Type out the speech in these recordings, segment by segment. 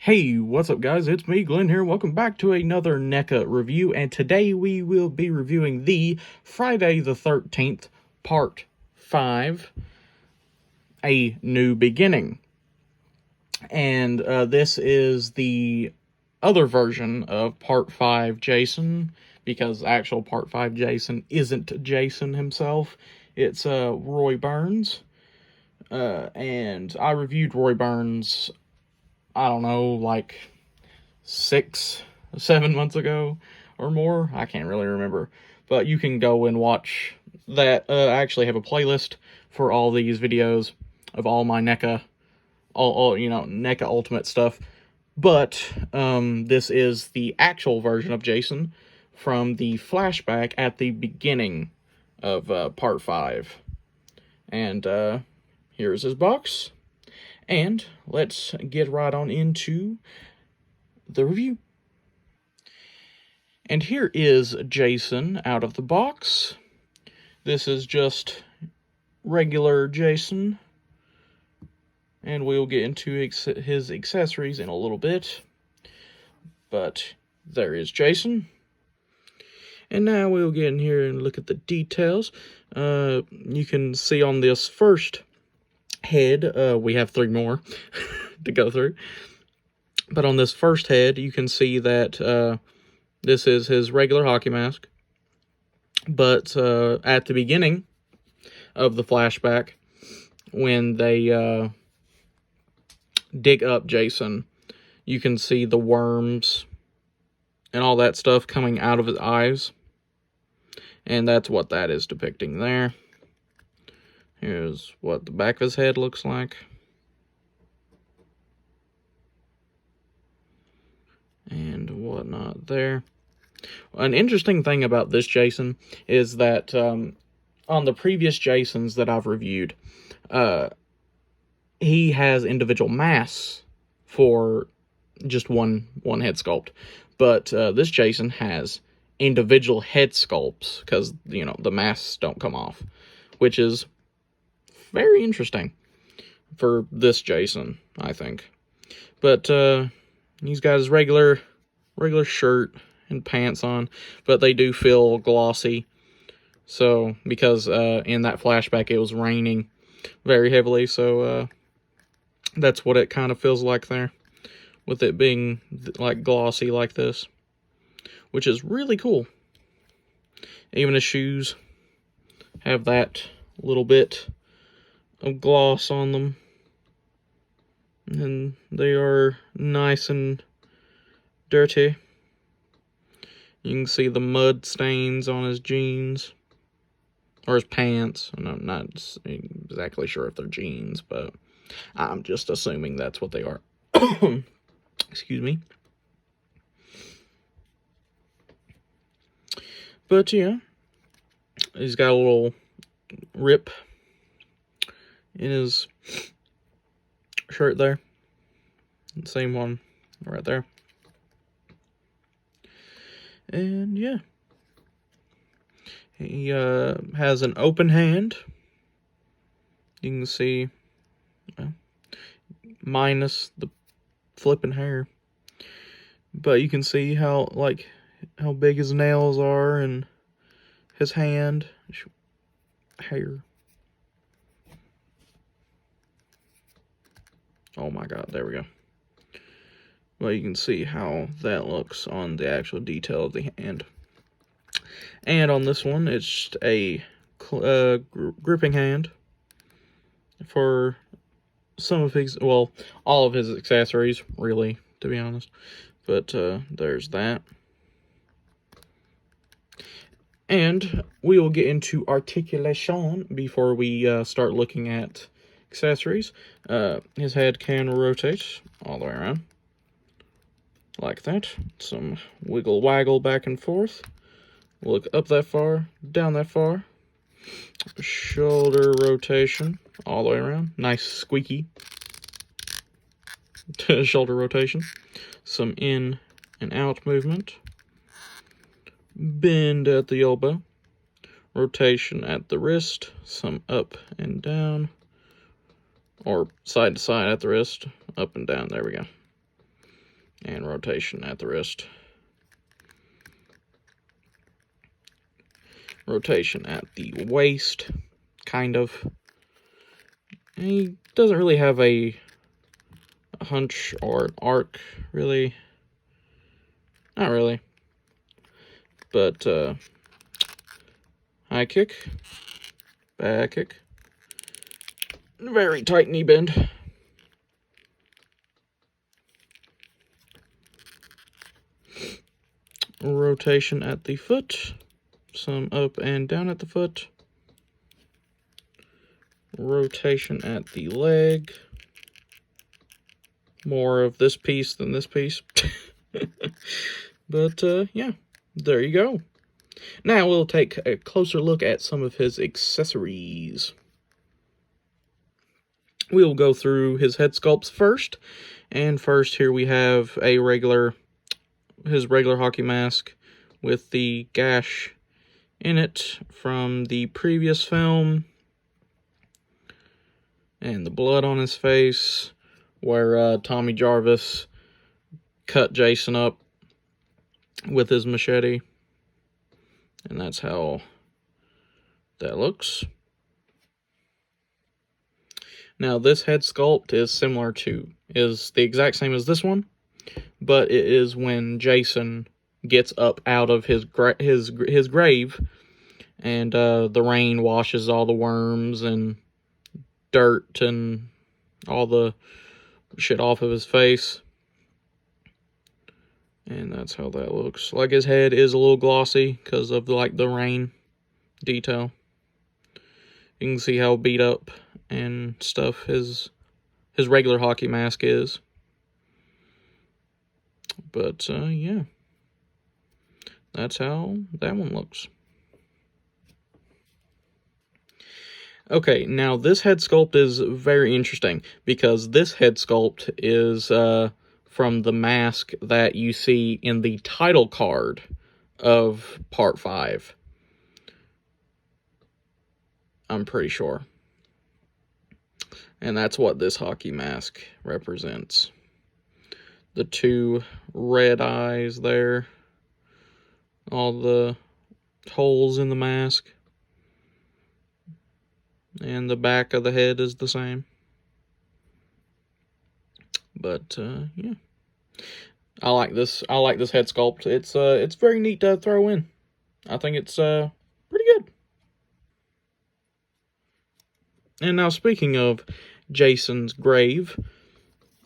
Hey, what's up guys? It's me, Glenn here. Welcome back to another NECA review, and today we will be reviewing the Friday the 13th Part 5, A New Beginning. And this is the other version of Part 5 Jason, because actual Part 5 Jason isn't Jason himself. It's Roy Burns. And I reviewed Roy Burns, I don't know, like 6-7 months ago or more. I can't really remember, but you can go and watch that. I actually have a playlist for all these videos of all my NECA, all NECA Ultimate stuff. But this is the actual version of Jason from the flashback at the beginning of Part 5. And here's his box. And let's get right on into the review. And here is Jason out of the box. This is just regular Jason. And we'll get into his accessories in a little bit. But there is Jason. And now we'll get in here and look at the details. You can see on this first head, we have 3 more to go through. But on this first head, you can see that this is his regular hockey mask. But at the beginning of the flashback, when they dig up Jason, you can see the worms and all that stuff coming out of his eyes. And that's what that is depicting there. Here's what the back of his head looks like. And whatnot there. An interesting thing about this Jason is that on the previous Jasons that I've reviewed, he has individual masks for just one head sculpt. But this Jason has individual head sculpts because, the masks don't come off, which is very interesting for this Jason, I think. But he's got his regular shirt and pants on, but they do feel glossy. So, because in that flashback it was raining very heavily, so that's what it kind of feels like there, with it being like glossy like this, which is really cool. Even his shoes have that little bit of gloss on them, and they are nice and dirty. You can see the mud stains on his jeans, or his pants. I'm not exactly sure if they're jeans, but I'm just assuming that's what they are. Excuse me. But yeah, he's got a little rip in his shirt there. Same one right there. And yeah, he has an open hand. You can see, minus the flipping hair, but you can see how big his nails are and his hand hair. Oh my god, there we go. Well, you can see how that looks on the actual detail of the hand. And on this one, it's just a gripping hand for some of his, well, all of his accessories, really, to be honest. But there's that. And we will get into articulation before we start looking at accessories. His head can rotate all the way around, like that. Some wiggle waggle back and forth. Look up that far, down that far. Shoulder rotation all the way around. Nice squeaky shoulder rotation. Some in and out movement. Bend at the elbow. Rotation at the wrist. Some up and down. Or side to side at the wrist. Up and down. There we go. And rotation at the wrist. Rotation at the waist, kind of. And he doesn't really have a hunch or an arc, really. Not really. But, high kick, back kick, very tight knee bend. Rotation at the foot, some up and down at the foot. Rotation at the leg. More of this piece than this piece. But, yeah, there you go. Now we'll take a closer look at some of his accessories. We'll go through his head sculpts first. And first here we have his regular hockey mask with the gash in it from the previous film. And the blood on his face where Tommy Jarvis cut Jason up with his machete. And that's how that looks. Now this head sculpt is the exact same as this one, but it is when Jason gets up out of his grave, and the rain washes all the worms and dirt and all the shit off of his face. And that's how that looks. Like, his head is a little glossy because of, like, the rain detail. You can see how beat up and stuff his regular hockey mask is. But, yeah. That's how that one looks. Okay, now this head sculpt is very interesting because this head sculpt is from the mask that you see in the title card of Part 5. I'm pretty sure. And that's what this hockey mask represents. The two red eyes there. All the holes in the mask. And the back of the head is the same. But, yeah. I like this head sculpt. It's very neat to throw in. I think it's, pretty good. And now, speaking of Jason's grave,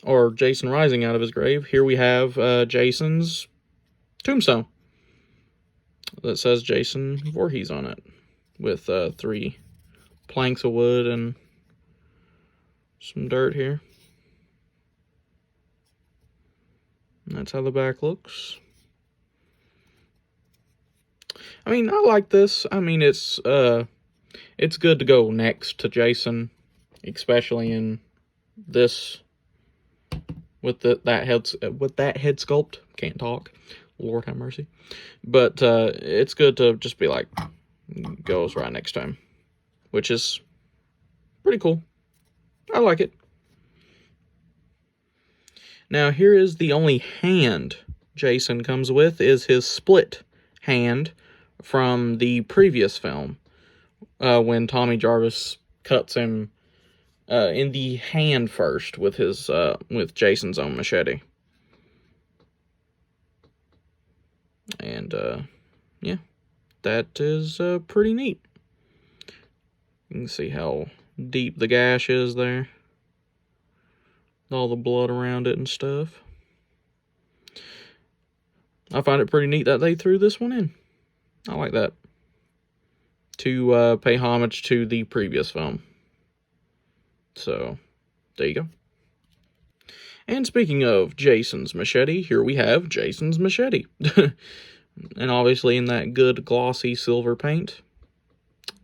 or Jason rising out of his grave, here we have, Jason's tombstone. That says Jason Voorhees on it. With, 3 planks of wood and some dirt here. And that's how the back looks. I mean, I like this. I mean, it's good to go next to Jason, especially in this with that head sculpt. Can't talk. Lord have mercy. But it's good to just be like, goes right next to him, which is pretty cool. I like it. Now, here is the only hand Jason comes with, is his split hand from the previous film, when Tommy Jarvis cuts him in the hand first with with Jason's own machete. And yeah, that is pretty neat. You can see how deep the gash is there. All the blood around it and stuff. I find it pretty neat that they threw this one in. I like that. To pay homage to the previous film. So, there you go. And speaking of Jason's machete, here we have Jason's machete. And obviously in that good glossy silver paint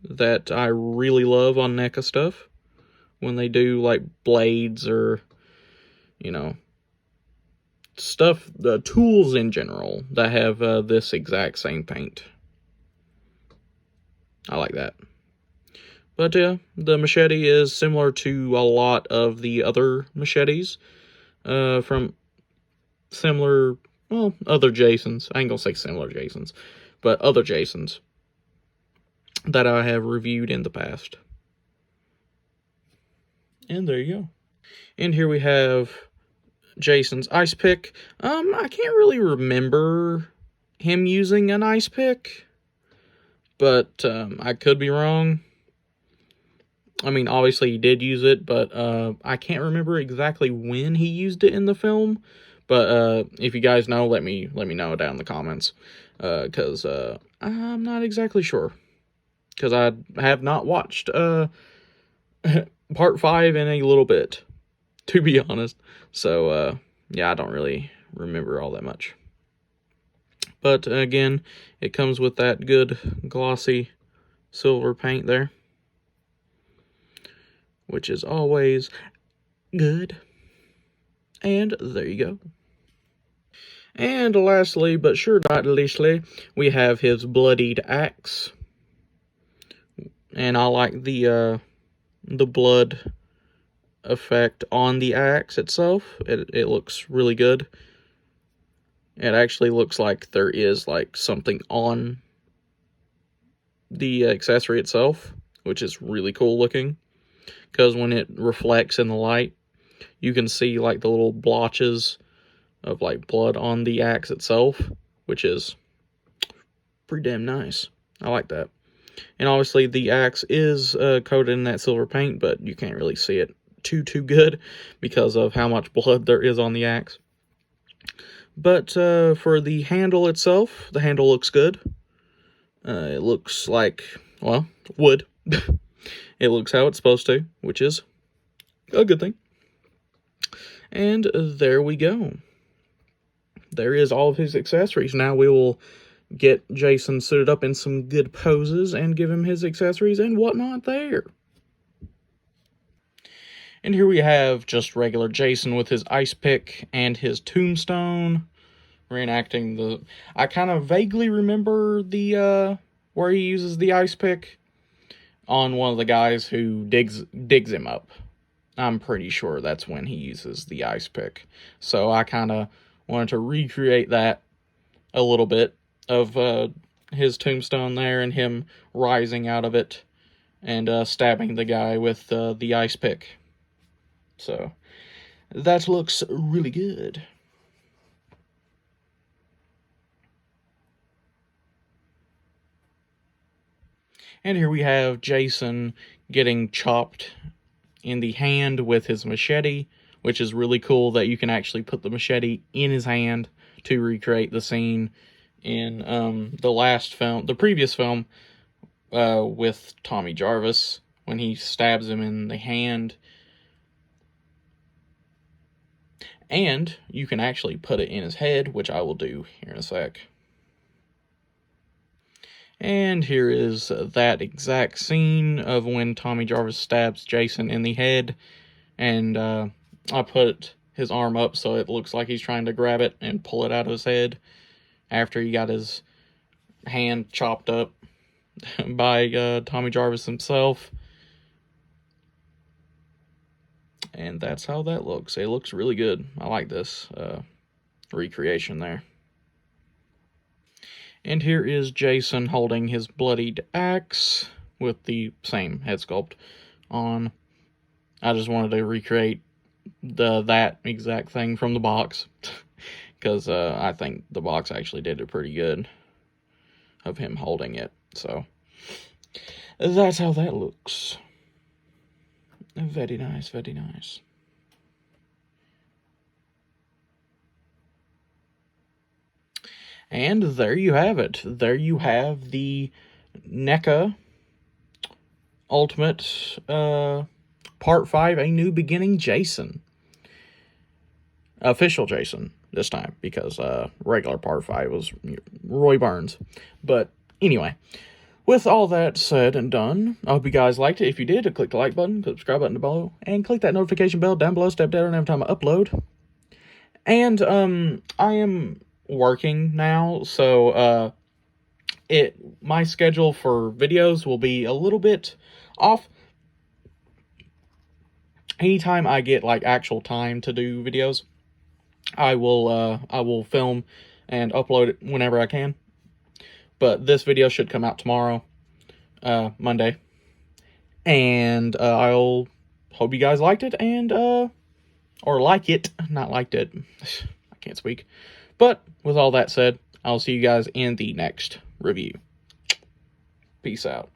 that I really love on NECA stuff. When they do like blades or, you know, stuff, the tools in general that have this exact same paint. I like that. But yeah, the machete is similar to a lot of the other machetes from similar, well, other Jasons. I ain't gonna say similar Jasons, but other Jasons that I have reviewed in the past. And there you go. And here we have Jason's ice pick. I can't really remember him using an ice pick, but I could be wrong. I mean, obviously he did use it, but I can't remember exactly when he used it in the film. But if you guys know, let me know down in the comments, because I'm not exactly sure, because I have not watched part 5 in a little bit, to be honest. So yeah, I don't really remember all that much. But again, it comes with that good glossy silver paint there, which is always good. And there you go. And lastly, but sure not leastly, we have his bloodied axe. And I like the blood effect on the axe itself. It looks really good. It actually looks like there is like something on the accessory itself, which is really cool looking, because when it reflects in the light, you can see like the little blotches of like blood on the axe itself, which is pretty damn nice. I like that. And obviously the axe is coated in that silver paint, but you can't really see it too good because of how much blood there is on the axe. But for the handle itself, the handle looks good. It looks like, well, wood. It looks how it's supposed to, which is a good thing. And there we go. There is all of his accessories. Now we will get Jason suited up in some good poses and give him his accessories and whatnot there. And here we have just regular Jason with his ice pick and his tombstone, reenacting the... I kind of vaguely remember the where he uses the ice pick on one of the guys who digs him up. I'm pretty sure that's when he uses the ice pick. So I kind of wanted to recreate that a little bit of his tombstone there and him rising out of it and stabbing the guy with the ice pick. So that looks really good. And here we have Jason getting chopped in the hand with his machete, which is really cool that you can actually put the machete in his hand to recreate the scene in the last film, the previous film, with Tommy Jarvis, when he stabs him in the hand. And you can actually put it in his head, which I will do here in a sec. And here is that exact scene of when Tommy Jarvis stabs Jason in the head. And I put his arm up so it looks like he's trying to grab it and pull it out of his head after he got his hand chopped up by Tommy Jarvis himself. And that's how that looks. It looks really good. I like this recreation there. And here is Jason holding his bloodied axe with the same head sculpt on. I just wanted to recreate that exact thing from the box, because I think the box actually did it pretty good of him holding it. So that's how that looks. Very nice, very nice. And there you have it. There you have the NECA Ultimate Part 5, A New Beginning Jason. Official Jason this time, because regular Part 5 was Roy Burns. But anyway, with all that said and done, I hope you guys liked it. If you did, click the like button, click the subscribe button below, and click that notification bell down below. Step down every time I upload. And I am working now, so my schedule for videos will be a little bit off. Anytime I get like actual time to do videos, I will film and upload it whenever I can. But this video should come out tomorrow, Monday. And I'll hope you guys liked it, and or like it, not liked it. I can't speak. But with all that said, I'll see you guys in the next review. Peace out.